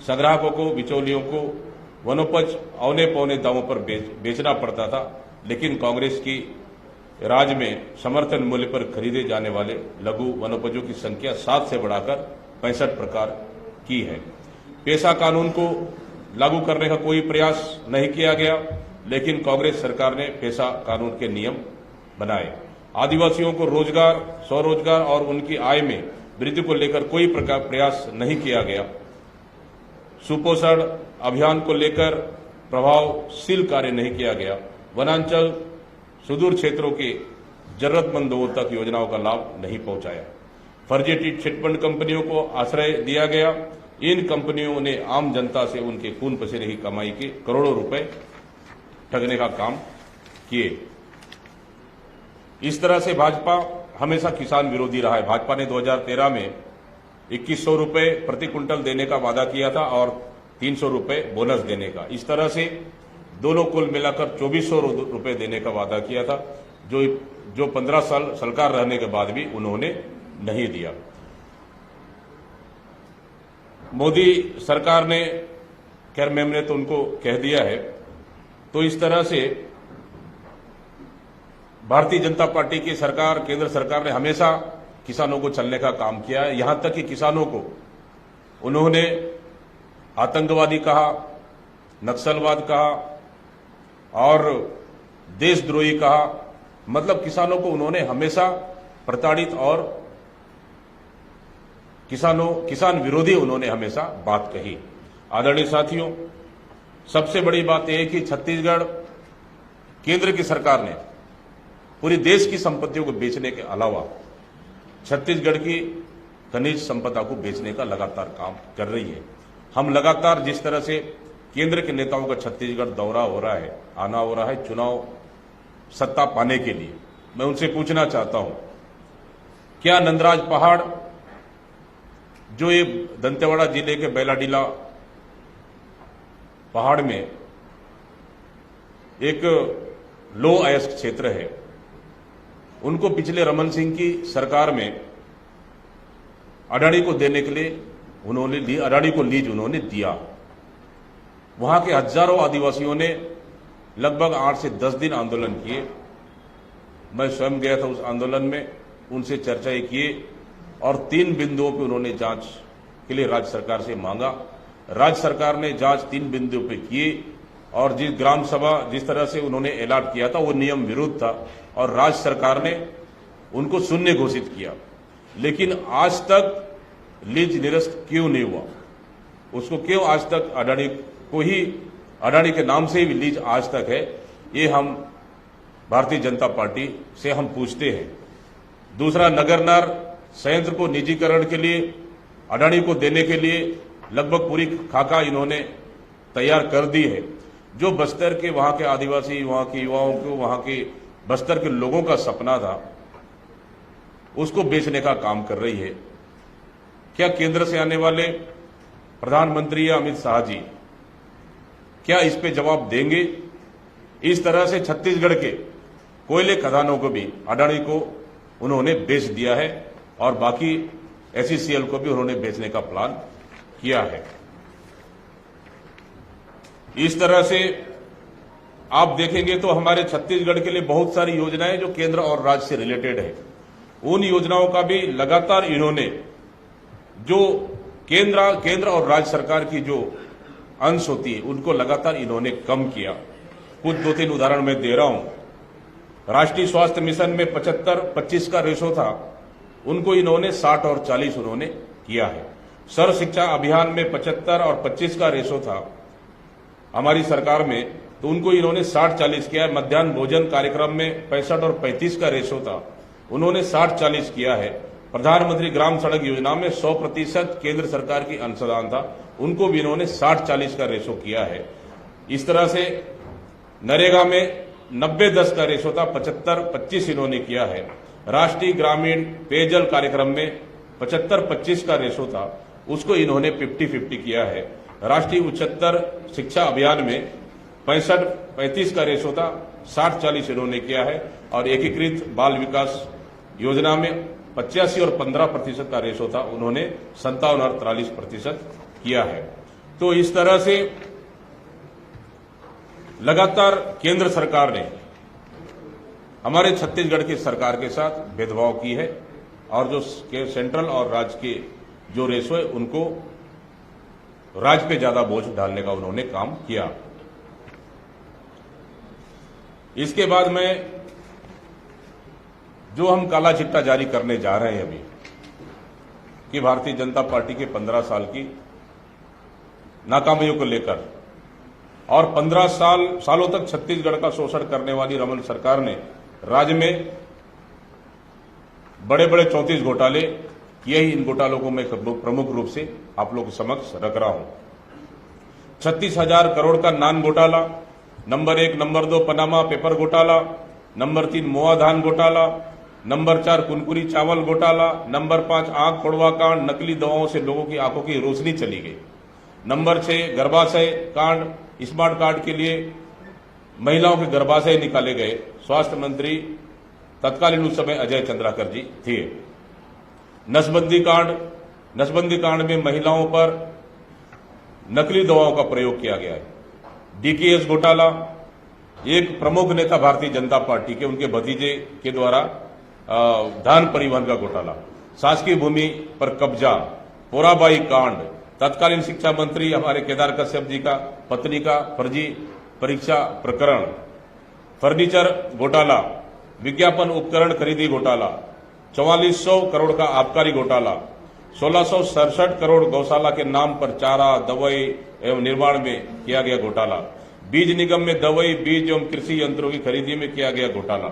संग्राहकों को, बिचौलियों को वनोपज औने पौने दामों पर बेचना पड़ता था, लेकिन कांग्रेस की राज में समर्थन मूल्य पर खरीदे जाने वाले लघु वनोपजों की संख्या 7 से बढ़ाकर 65 प्रकार की है। पेशा कानून को लागू करने का कोई प्रयास नहीं किया गया, लेकिन कांग्रेस सरकार ने पेशा कानून के नियम बनाए। आदिवासियों को रोजगार, स्वरोजगार और उनकी आय में वृद्धि को लेकर कोई प्रकार प्रयास नहीं किया गया। सुपोषण अभियान को लेकर प्रभावशील कार्य नहीं किया गया। वनांचल, सुदूर क्षेत्रों के जरूरतमंद लोगों तक योजनाओं का लाभ नहीं पहुंचाया। फर्जी चिटफंड कंपनियों को आश्रय दिया गया। इन कंपनियों ने आम जनता से उनके खून पसीने की कमाई के करोड़ों रुपए ठगने का काम किए। इस तरह से भाजपा हमेशा किसान विरोधी रहा है। भाजपा ने 2013 में 2100 रुपए प्रति क्विंटल देने का वादा किया था और 300 रुपए बोनस देने का। इस तरह से दोनों कुल मिलाकर 2400 रुपए देने का वादा किया था, जो 15 साल सरकार रहने के बाद भी उन्होंने नहीं दिया। मोदी सरकार ने, खैर मैम ने तो उनको कह दिया है। तो इस तरह से भारतीय जनता पार्टी की सरकार, केंद्र सरकार ने हमेशा किसानों को चलने का काम किया है। यहां तक कि किसानों को उन्होंने आतंकवादी कहा, नक्सलवाद कहा और देशद्रोही कहा। मतलब किसानों को उन्होंने हमेशा प्रताड़ित और किसान विरोधी उन्होंने हमेशा बात कही। आदरणीय साथियों, सबसे बड़ी बात यह है कि छत्तीसगढ़ केंद्र की सरकार ने पूरी देश की संपत्तियों को बेचने के अलावा छत्तीसगढ़ की खनिज संपदा को बेचने का लगातार काम कर रही है। हम लगातार जिस तरह से केंद्र के नेताओं का छत्तीसगढ़ दौरा हो रहा है, आना हो रहा है चुनाव सत्ता पाने के लिए, मैं उनसे पूछना चाहता हूं, क्या नंदराज पहाड़, जो ये दंतेवाड़ा जिले के बैलाडीला पहाड़ में एक लो अयस्क क्षेत्र है, उनको पिछले रमन सिंह की सरकार में अडानी को देने के लिए उन्होंने अडानी को लीज उन्होंने दिया। वहां के हजारों आदिवासियों ने लगभग 8 से 10 दिन आंदोलन किए। मैं स्वयं गया था उस आंदोलन में, उनसे चर्चाएं किए और 3 बिंदुओं पर उन्होंने जांच के लिए राज्य सरकार से मांगा। राज्य सरकार ने जांच 3 बिंदुओं पर किए और जिस ग्राम सभा जिस तरह से उन्होंने अलॉट किया था वो नियम विरुद्ध था और राज्य सरकार ने उनको शून्य घोषित किया। लेकिन आज तक लीज निरस्त क्यों नहीं हुआ? उसको क्यों आज तक अडानी को ही, अडानी के नाम से ही लीज आज तक है, ये हम भारतीय जनता पार्टी से हम पूछते हैं। दूसरा, नगरनार संयंत्र को निजीकरण के लिए, अडानी को देने के लिए लगभग पूरी खाका इन्होंने तैयार कर दी है। जो बस्तर के वहां के आदिवासी, वहां के युवाओं को, वहां के बस्तर के लोगों का सपना था, उसको बेचने का काम कर रही है। क्या केंद्र से आने वाले प्रधानमंत्री या अमित शाह जी क्या इस पे जवाब देंगे? इस तरह से छत्तीसगढ़ के कोयले खदानों को भी अडानी को उन्होंने बेच दिया है और बाकी एसईसीएल को भी उन्होंने बेचने का प्लान किया है। इस तरह से आप देखेंगे तो हमारे छत्तीसगढ़ के लिए बहुत सारी योजनाएं जो केंद्र और राज्य से रिलेटेड है, उन योजनाओं का भी लगातार इन्होंने जो केंद्र और राज्य सरकार की जो अंश होती है उनको लगातार इन्होंने कम किया। कुछ 2-3 उदाहरण मैं दे रहा हूं। राष्ट्रीय स्वास्थ्य मिशन में 75-25 का रेशो था, उनको इन्होंने 60 और 40 उन्होंने किया है। सर्व शिक्षा अभियान में 75 और 25 का रेशो था हमारी सरकार में, तो उनको इन्होंने 60-40 किया है। मध्याह्न भोजन कार्यक्रम में 65 और 35 का रेशो था, उन्होंने 60-40 किया है। प्रधानमंत्री ग्राम सड़क योजना में 100% केंद्र सरकार की अंशदान था, उनको भी इन्होंने 60-40 का रेशो किया है। इस तरह से नरेगा में 90-10 का रेशो था, 75-25 इन्होंने किया है। राष्ट्रीय ग्रामीण पेयजल कार्यक्रम में 75-25 का रेशो था, उसको इन्होंने 50-50 किया है। राष्ट्रीय उच्चतर शिक्षा अभियान में 65-35 का रेशो था, 60-40 इन्होंने किया है। और एकीकृत बाल विकास योजना में 85 और 15% का रेशो था, उन्होंने 57 और 43% किया है। तो इस तरह से लगातार केंद्र सरकार ने हमारे छत्तीसगढ़ की सरकार के साथ भेदभाव की है और जो सेंट्रल और राज्य के जो रेशो है उनको राज्य पे ज्यादा बोझ डालने का उन्होंने काम किया। इसके बाद में जो हम काला चिट्टा जारी करने जा रहे हैं अभी कि भारतीय जनता पार्टी के 15 साल की नाकामियों को लेकर और 15 सालों तक छत्तीसगढ़ का शोषण करने वाली रमन सरकार ने राज्य में बड़े बड़े 34 घोटाले किए ही। इन घोटालों को मैं प्रमुख रूप से आप लोगों के समक्ष रख रहा हूं। 36,000 करोड़ का नान घोटाला, नंबर 1, नंबर 2 पनामा पेपर घोटाला, नंबर 3 मोआ धान घोटाला, नंबर 4 कुनकुरी चावल घोटाला, नंबर 5 आंख फोड़वा कांड, नकली दवाओं से लोगों की आंखों की रोशनी चली गई, नंबर 6 गर्भाशय कांड, स्मार्ट कार्ड के लिए महिलाओं के गर्भाशय निकाले गए। स्वास्थ्य मंत्री तत्कालीन उस समय अजय चंद्राकर जी थे। नसबंदी कांड में महिलाओं पर नकली दवाओं का प्रयोग किया गया है। डीकेएस घोटाला, एक प्रमुख नेता भारतीय जनता पार्टी के उनके भतीजे के द्वारा धान परिवहन का घोटाला, शासकीय भूमि पर कब्जा, पोराबाई कांड, तत्कालीन शिक्षा मंत्री हमारे केदार कश्यप जी का पत्नी का फर्जी परीक्षा प्रकरण, फर्नीचर घोटाला, विज्ञापन उपकरण खरीदी घोटाला, 4400 करोड़ का आबकारी घोटाला, 1667 करोड़ गौशाला के नाम पर चारा, दवाई एवं निर्माण में किया गया घोटाला, बीज निगम में दवाई, बीज एवं कृषि यंत्रों की खरीदी में किया गया घोटाला,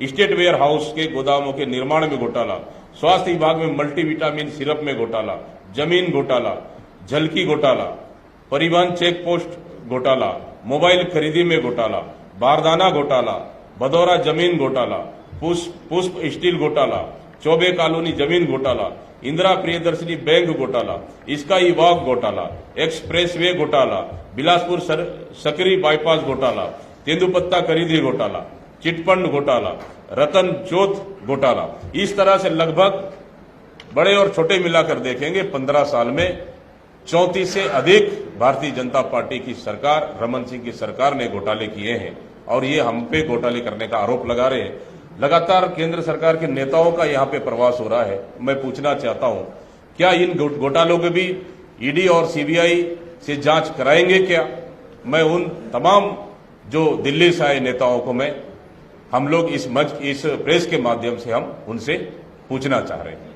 स्टेट वेयर हाउस के गोदामों के निर्माण में घोटाला, स्वास्थ्य विभाग में मल्टीविटामिन सिरप में घोटाला, जमीन घोटाला, झलकी घोटाला, परिवहन चेक पोस्ट घोटाला, मोबाइल खरीदी में घोटाला, बारदाना घोटाला, भदौरा जमीन घोटाला, पुष्प स्टील घोटाला, चौबे कॉलोनी जमीन घोटाला, इंदिरा प्रियदर्शनी बैंक घोटाला, स्काई वॉक घोटाला, एक्सप्रेसवे घोटाला, बिलासपुर सकरी बाईपास घोटाला, तेंदुपत्ता खरीदी घोटाला, चिटफंड घोटाला, रतन जोत घोटाला। इस तरह से लगभग बड़े और छोटे मिलाकर देखेंगे 15 साल में 34 से अधिक भारतीय जनता पार्टी की सरकार, रमन सिंह की सरकार ने घोटाले किए हैं और ये हम पे घोटाले करने का आरोप लगा रहे हैं। लगातार केंद्र सरकार के नेताओं का यहां पे प्रवास हो रहा है। मैं पूछना चाहता हूं, क्या इन घोटालों के भी ईडी और सीबीआई से जांच कराएंगे क्या? मैं उन तमाम जो दिल्ली से आए नेताओं को हम लोग इस प्रेस के माध्यम से हम उनसे पूछना चाह रहे हैं।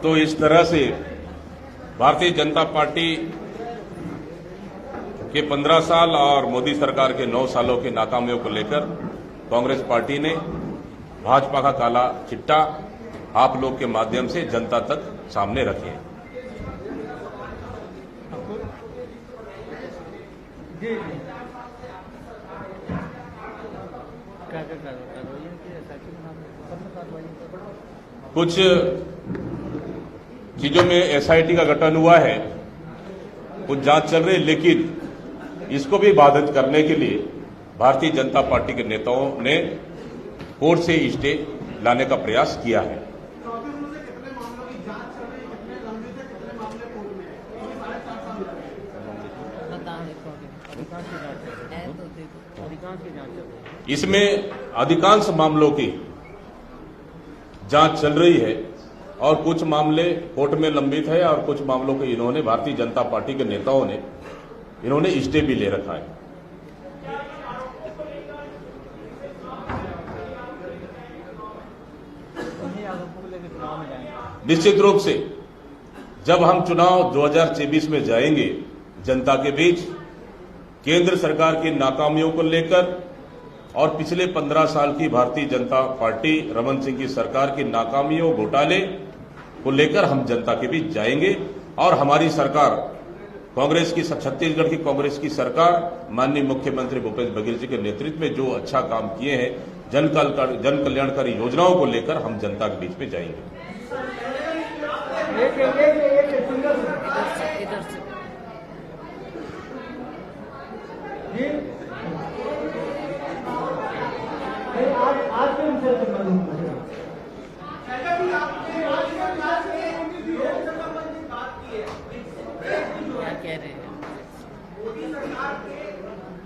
तो इस तरह से भारतीय जनता पार्टी के 15 साल और मोदी सरकार के 9 सालों की नाकामियों को लेकर कांग्रेस पार्टी ने भाजपा का काला चिट्टा आप लोग के माध्यम से जनता तक सामने रखे। कुछ चीजों में एसआईटी का गठन हुआ है, कुछ जांच चल रही है, लेकिन इसको भी बाधित करने के लिए भारतीय जनता पार्टी के नेताओं ने कोर्ट से स्टे लाने का प्रयास किया है। इसमें अधिकांश मामलों की जांच चल रही है और कुछ मामले कोर्ट में लंबित है और कुछ मामलों को इन्होंने भारतीय जनता पार्टी के नेताओं ने इन्होंने स्टे भी ले रखा है। निश्चित रूप से जब हम चुनाव 2024 में जाएंगे जनता के बीच, केंद्र सरकार की नाकामियों को लेकर और पिछले 15 साल की भारतीय जनता पार्टी रमन सिंह की सरकार की नाकामियों, घोटाले को लेकर हम जनता के बीच जाएंगे और हमारी सरकार, कांग्रेस की, छत्तीसगढ़ की कांग्रेस की सरकार माननीय मुख्यमंत्री भूपेश बघेल जी के नेतृत्व में जो अच्छा काम किए हैं, जन कल्याणकारी योजनाओं को लेकर हम जनता के बीच में जाएंगे। इधर से आज के विषय से क्या कह रहे हैं? मोदी सरकार के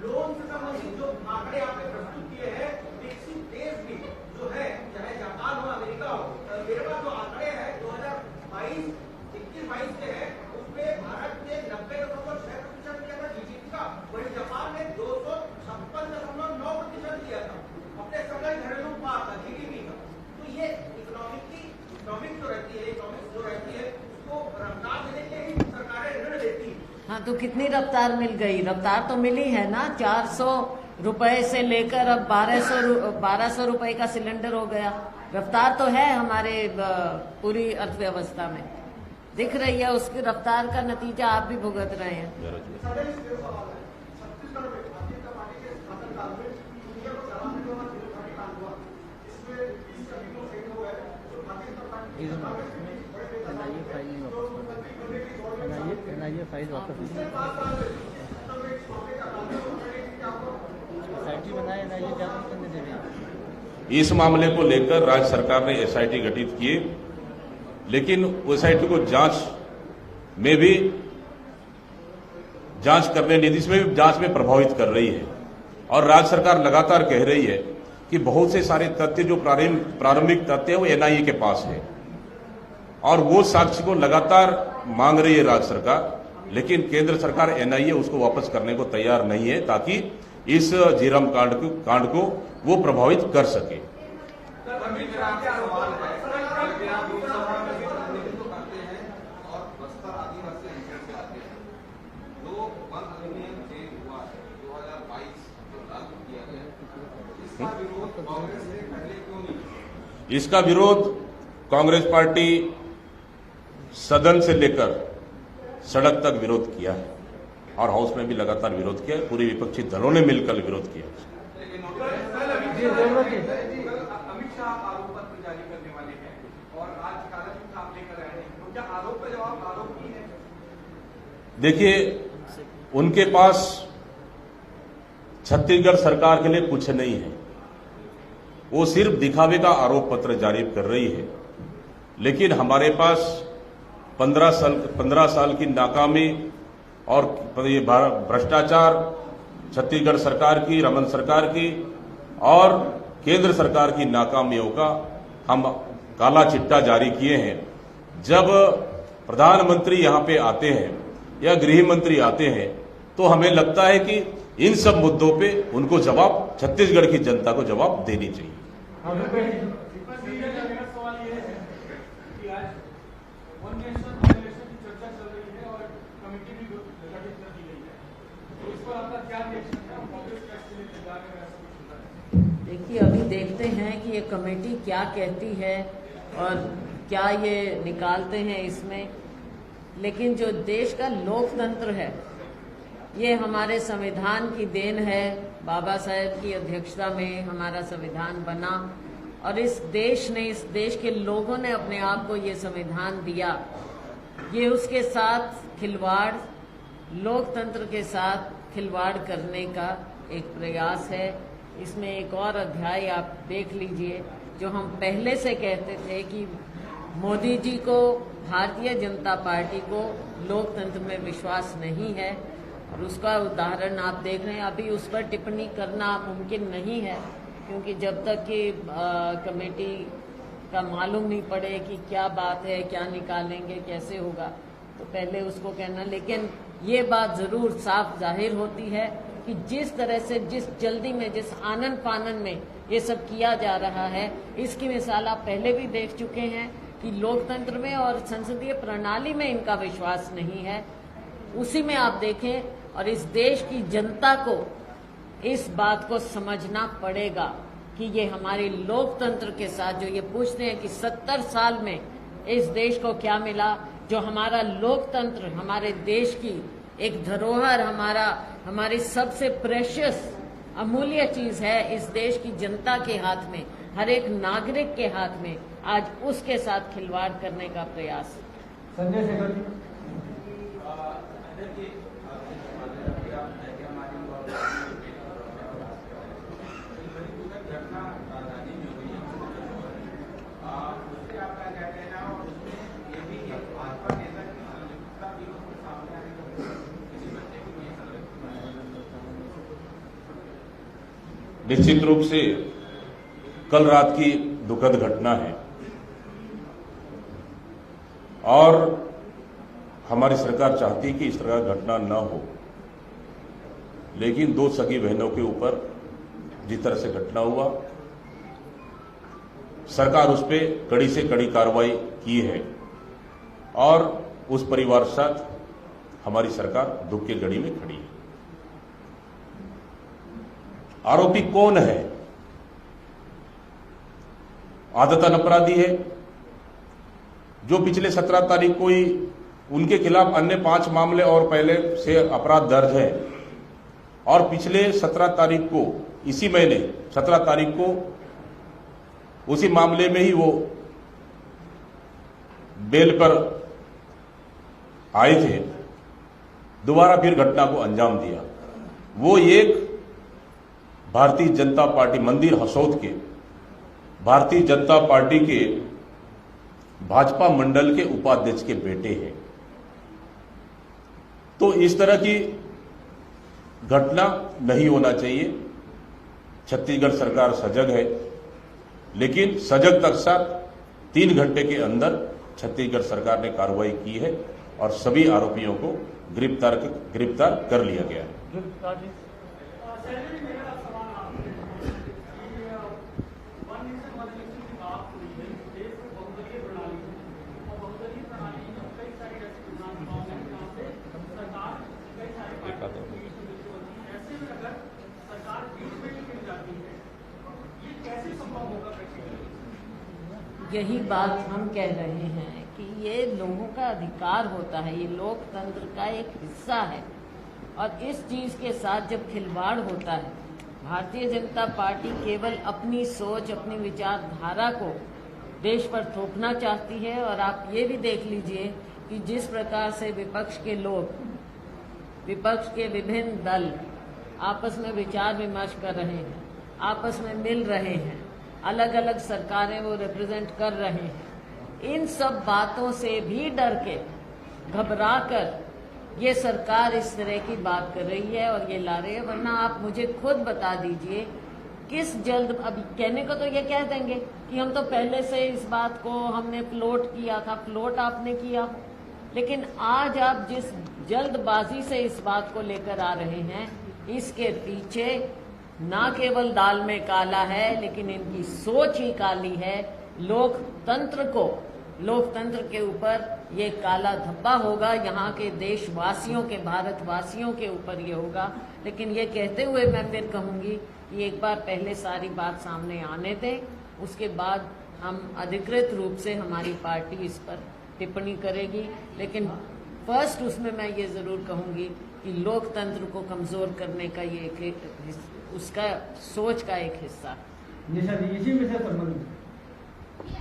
लोन से संबंधित जो आंकड़े आपने प्रस्तुत किए हैं, विकसित देश भी जो है, चाहे जापान हो, अमेरिका हो, मेरे पास जो आंकड़े हैं 2021-22 के हैं, उसमें भारत ने 90.6% दिया था जीडीपी का, वहीं जापान ने 256.9% दिया था अपने सकल घरेलू उत्पाद का, जीडीपी का। तो ये इकोनॉमिक जो रहती है, इकोनॉमिक्स जो रहती है, उसको रफ्तार देने के लिए ही सरकारें ऋण लेती है। हाँ, तो कितनी रफ्तार मिल गई? रफ्तार तो मिली है ना, 400 रुपए से लेकर अब 1200 रुपए का सिलेंडर हो गया। रफ्तार तो है हमारे पूरी अर्थव्यवस्था में, दिख रही है। उसकी रफ्तार का नतीजा आप भी भुगत रहे हैं। एनआईए फाइल वापस बनाए, एनआईए जांच करने दे रही है। इस मामले को लेकर राज्य सरकार ने एसआईटी गठित किए, लेकिन एसआईटी को जांच में भी जांच करने नहीं दी, इसमें भी जांच में प्रभावित कर रही है। और राज्य सरकार लगातार कह रही है कि बहुत से सारे तथ्य जो प्रारंभिक तथ्य है वो एनआईए के पास है और वो साक्ष्य को लगातार मांग रही है राज्य सरकार, लेकिन केंद्र सरकार एनआईए उसको वापस करने को तैयार नहीं है ताकि इस झीरम कांड को वो प्रभावित कर सके। इसका विरोध कांग्रेस पार्टी सदन से लेकर सड़क तक विरोध किया है और हाउस में भी लगातार विरोध किया है। पूरी विपक्षी दलों ने मिलकर विरोध किया। अमित शाह आरोप पत्र जारी करने वाले हैं और आज काला चिट्ठा आप लेकर आए हैं, तो क्या आरोप का जवाब आरोप ही है? देखिए, उनके पास छत्तीसगढ़ सरकार के लिए कुछ नहीं है, वो सिर्फ दिखावे का आरोप पत्र जारी कर रही है। लेकिन हमारे पास 15 साल की नाकामी और भ्रष्टाचार छत्तीसगढ़ सरकार की, रमन सरकार की और केंद्र सरकार की नाकामियों का हम काला चिट्ठा जारी किए हैं। जब प्रधानमंत्री यहां पे आते हैं या गृह मंत्री आते हैं तो हमें लगता है कि इन सब मुद्दों पे उनको जवाब, छत्तीसगढ़ की जनता को जवाब देनी चाहिए। देखिए, अभी देखते हैं कि ये कमेटी क्या कहती है और क्या ये निकालते हैं इसमें। लेकिन जो देश का लोकतंत्र है, ये हमारे संविधान की देन है। बाबा साहेब की अध्यक्षता में हमारा संविधान बना और इस देश के लोगों ने अपने आप को ये संविधान दिया। ये उसके साथ खिलवाड़, लोकतंत्र के साथ खिलवाड़ करने का एक प्रयास है। इसमें एक और अध्याय आप देख लीजिए, जो हम पहले से कहते थे कि मोदी जी को, भारतीय जनता पार्टी को लोकतंत्र में विश्वास नहीं है और उसका उदाहरण आप देख रहे हैं। अभी उस पर टिप्पणी करना मुमकिन नहीं है क्योंकि जब तक कि कमेटी का मालूम नहीं पड़े कि क्या बात है, क्या निकालेंगे, कैसे होगा, तो पहले उसको कहना। लेकिन ये बात जरूर साफ जाहिर होती है कि जिस तरह से, जिस जल्दी में, जिस आनन फानन में ये सब किया जा रहा है, इसकी मिसाल आप पहले भी देख चुके हैं कि लोकतंत्र में और संसदीय प्रणाली में इनका विश्वास नहीं है। उसी में आप देखें, और इस देश की जनता को इस बात को समझना पड़ेगा कि ये हमारे लोकतंत्र के साथ जो ये पूछते हैं कि 70 साल में इस देश को क्या मिला, जो हमारा लोकतंत्र हमारे देश की एक धरोहर, हमारी सबसे प्रेशियस अमूल्य चीज है, इस देश की जनता के हाथ में, हर एक नागरिक के हाथ में, आज उसके साथ खिलवाड़ करने का प्रयास। संजय शेखर जी। निश्चित रूप से कल रात की दुखद घटना है और हमारी सरकार चाहती है कि इस तरह का घटना न हो, लेकिन दो सगी बहनों के ऊपर जिस तरह से घटना हुआ, सरकार उस पर कड़ी से कड़ी कार्रवाई की है और उस परिवार के साथ हमारी सरकार दुख की घड़ी में खड़ी है। आरोपी कौन है? आदतन अपराधी है जो पिछले 17 तारीख को ही उनके खिलाफ अन्य 5 मामले और पहले से अपराध दर्ज है और पिछले 17 तारीख को, इसी महीने 17 तारीख को उसी मामले में ही वो बेल पर आए थे, दोबारा फिर घटना को अंजाम दिया। वो एक भारतीय जनता पार्टी, मंदिर हसौद के भारतीय जनता पार्टी के भाजपा मंडल के उपाध्यक्ष के बेटे हैं। तो इस तरह की घटना नहीं होना चाहिए। छत्तीसगढ़ सरकार सजग है, लेकिन सजग तक साथ 3 घंटे के अंदर छत्तीसगढ़ सरकार ने कार्रवाई की है और सभी आरोपियों को गिरफ्तार कर लिया गया है। यही बात हम कह रहे हैं कि ये लोगों का अधिकार होता है, ये लोकतंत्र का एक हिस्सा है और इस चीज के साथ जब खिलवाड़ होता है, भारतीय जनता पार्टी केवल अपनी सोच, अपनी विचारधारा को देश पर थोपना चाहती है। और आप ये भी देख लीजिए कि जिस प्रकार से विपक्ष के लोग, विपक्ष के विभिन्न दल आपस में विचार विमर्श कर रहे हैं, आपस में मिल रहे हैं, अलग अलग सरकारें वो रिप्रेजेंट कर रहे हैं, इन सब बातों से भी डर के, घबरा कर ये सरकार इस तरह की बात कर रही है और ये ला रही है। वरना आप मुझे खुद बता दीजिए किस जल्द, अभी कहने को तो ये कह देंगे कि हम तो पहले से इस बात को हमने फ्लोट किया था, फ्लोट आपने किया, लेकिन आज आप जिस जल्दबाजी से इस बात को लेकर आ रहे हैं, इसके पीछे ना केवल दाल में काला है, लेकिन इनकी सोच ही काली है। लोकतंत्र के ऊपर ये काला धब्बा होगा, यहाँ के देशवासियों के, भारतवासियों के ऊपर ये होगा। लेकिन ये कहते हुए मैं फिर कहूंगी कि एक बार पहले सारी बात सामने आने दें, उसके बाद हम अधिकृत रूप से हमारी पार्टी इस पर टिप्पणी करेगी। लेकिन फर्स्ट उसमें मैं ये जरूर कहूंगी कि लोकतंत्र को कमजोर करने का ये एक उसका सोच का एक हिस्सा। निशा जी, इसी में से संबंधित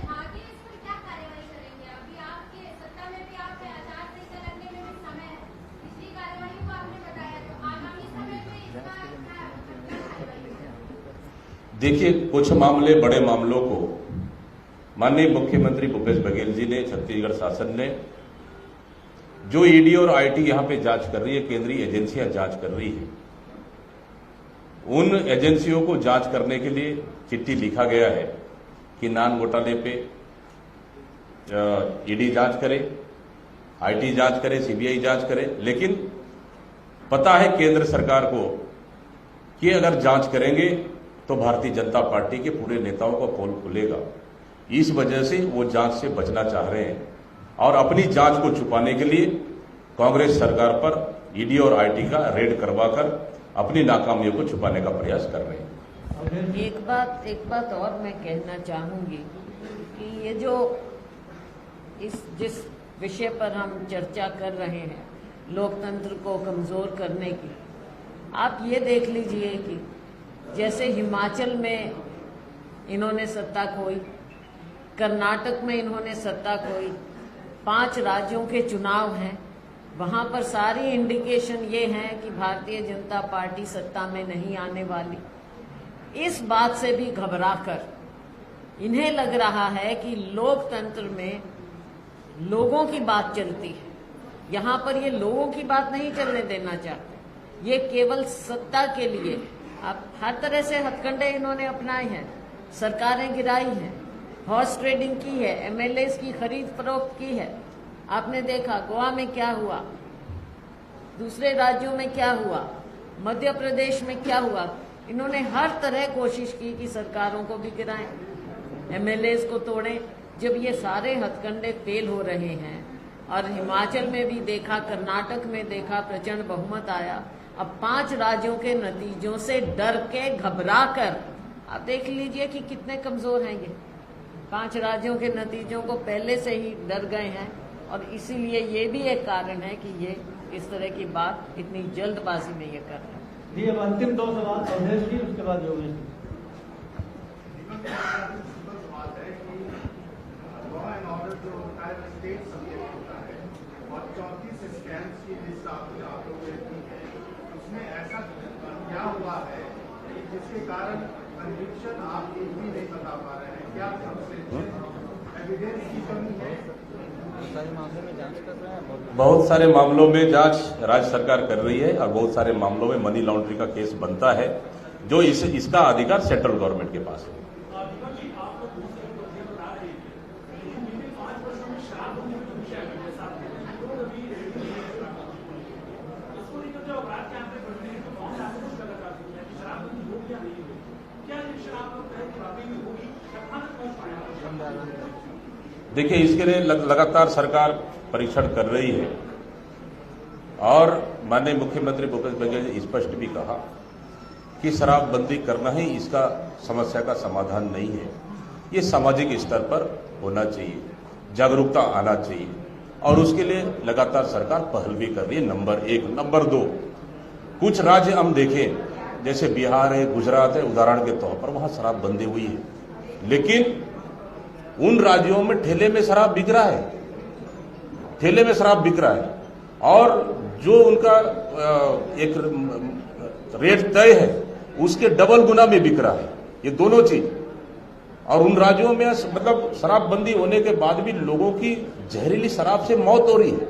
आगे इस पर क्या कार्रवाई करेंगे? अभी आपके सत्ता में भी आप आचार संहिता लगने में भी समय है, पिछली कार्रवाई को आपने बताया, तो आगामी समय में इसका क्या कार्रवाई? देखिए, कुछ मामले, बड़े मामलों को माननीय मुख्यमंत्री भूपेश बघेल जी ने, छत्तीसगढ़ शासन ने, जो ईडी और आईटी यहां पे जांच कर रही है, केंद्रीय एजेंसियां जांच कर रही है, उन एजेंसियों को जांच करने के लिए चिट्ठी लिखा गया है कि नान घोटाले पे ईडी जांच करे, आईटी जांच करे, सीबीआई जांच करे, लेकिन पता है केंद्र सरकार को कि अगर जांच करेंगे तो भारतीय जनता पार्टी के पूरे नेताओं को पोल खुलेगा। इस वजह से वो जांच से बचना चाह रहे हैं और अपनी जांच को छुपाने के लिए कांग्रेस सरकार पर ईडी और आईटी का रेड करवाकर अपनी नाकामियों को छुपाने का प्रयास कर रहे हैं। एक बात और मैं कहना चाहूंगी कि ये जो जिस विषय पर हम चर्चा कर रहे हैं, लोकतंत्र को कमजोर करने की, आप ये देख लीजिए कि जैसे हिमाचल में इन्होंने सत्ता खोई, कर्नाटक में इन्होंने सत्ता खोई, 5 राज्यों के चुनाव हैं, वहां पर सारी इंडिकेशन ये हैं कि भारतीय जनता पार्टी सत्ता में नहीं आने वाली। इस बात से भी घबराकर इन्हें लग रहा है कि लोकतंत्र में लोगों की बात चलती है, यहाँ पर ये लोगों की बात नहीं चलने देना चाहते। ये केवल सत्ता के लिए अब हर तरह से हथकंडे इन्होंने अपनाए हैं, सरकारें गिराई हैं, हॉर्स ट्रेडिंग की है, एमएलएस की खरीद फरोख्त की है। आपने देखा गोवा में क्या हुआ, दूसरे राज्यों में क्या हुआ, मध्य प्रदेश में क्या हुआ। इन्होंने हर तरह कोशिश की कि सरकारों को भी गिराएं, एमएलएस को तोड़ें। जब ये सारे हथकंडे फेल हो रहे हैं और हिमाचल में भी देखा, कर्नाटक में देखा, प्रचंड बहुमत आया। अब 5 राज्यों के नतीजों से डर के घबरा कर आप देख लीजिए कि कितने कमजोर हैं ये। 5 राज्यों के नतीजों को पहले से ही डर गए हैं और इसीलिए ये भी एक कारण है कि ये इस तरह की बात इतनी जल्दबाजी में ये कर रहे हैं। जी, अब अंतिम 2 सवाल अवधेश जी, उसके बाद योगेश जी। और 34 स्कैम्स की लिस्ट आप लोगों ने दी है, उसमें ऐसा क्या हुआ है जिसके कारण कन्विक्शन आप एक भी नहीं बता पा रहे हैं? क्या एविडेंस की कमी है? बहुत सारे मामलों में जांच राज्य सरकार कर रही है और बहुत सारे मामलों में मनी लॉन्ड्रिंग का केस बनता है, जो इसका अधिकार सेंट्रल गवर्नमेंट के पास है। देखिए, इसके लिए लगातार सरकार परीक्षण कर रही है और माननीय मुख्यमंत्री भूपेश बघेल ने स्पष्ट भी कहा कि शराबबंदी करना ही इसका समस्या का समाधान नहीं है। ये सामाजिक स्तर पर होना चाहिए, जागरूकता आना चाहिए और उसके लिए लगातार सरकार पहल भी कर रही है। नंबर 1। नंबर 2, कुछ राज्य हम देखें जैसे बिहार है, गुजरात है, उदाहरण के तौर पर वहां शराबबंदी हुई है, लेकिन उन राज्यों में ठेले में शराब बिक रहा है, ठेले में शराब बिक रहा है और जो उनका एक रेट तय है उसके डबल गुना में बिक रहा है, ये दोनों चीज। और उन राज्यों में मतलब शराबबंदी होने के बाद भी लोगों की जहरीली शराब से मौत हो रही है।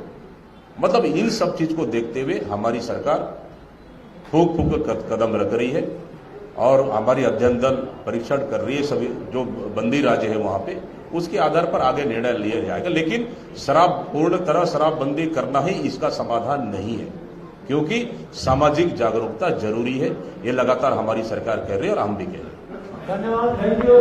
मतलब इन सब चीज को देखते हुए हमारी सरकार फूक फूक कदम रख रही है और हमारी अध्ययन दल परीक्षण कर रही है सभी जो बंदी राज्य है वहां पे, उसके आधार पर आगे निर्णय लिया जाएगा। लेकिन पूर्ण तरह शराबबंदी करना ही इसका समाधान नहीं है, क्योंकि सामाजिक जागरूकता जरूरी है। ये लगातार हमारी सरकार कह रही है और हम भी कह रहे हैं। धन्यवाद, थैंक यू।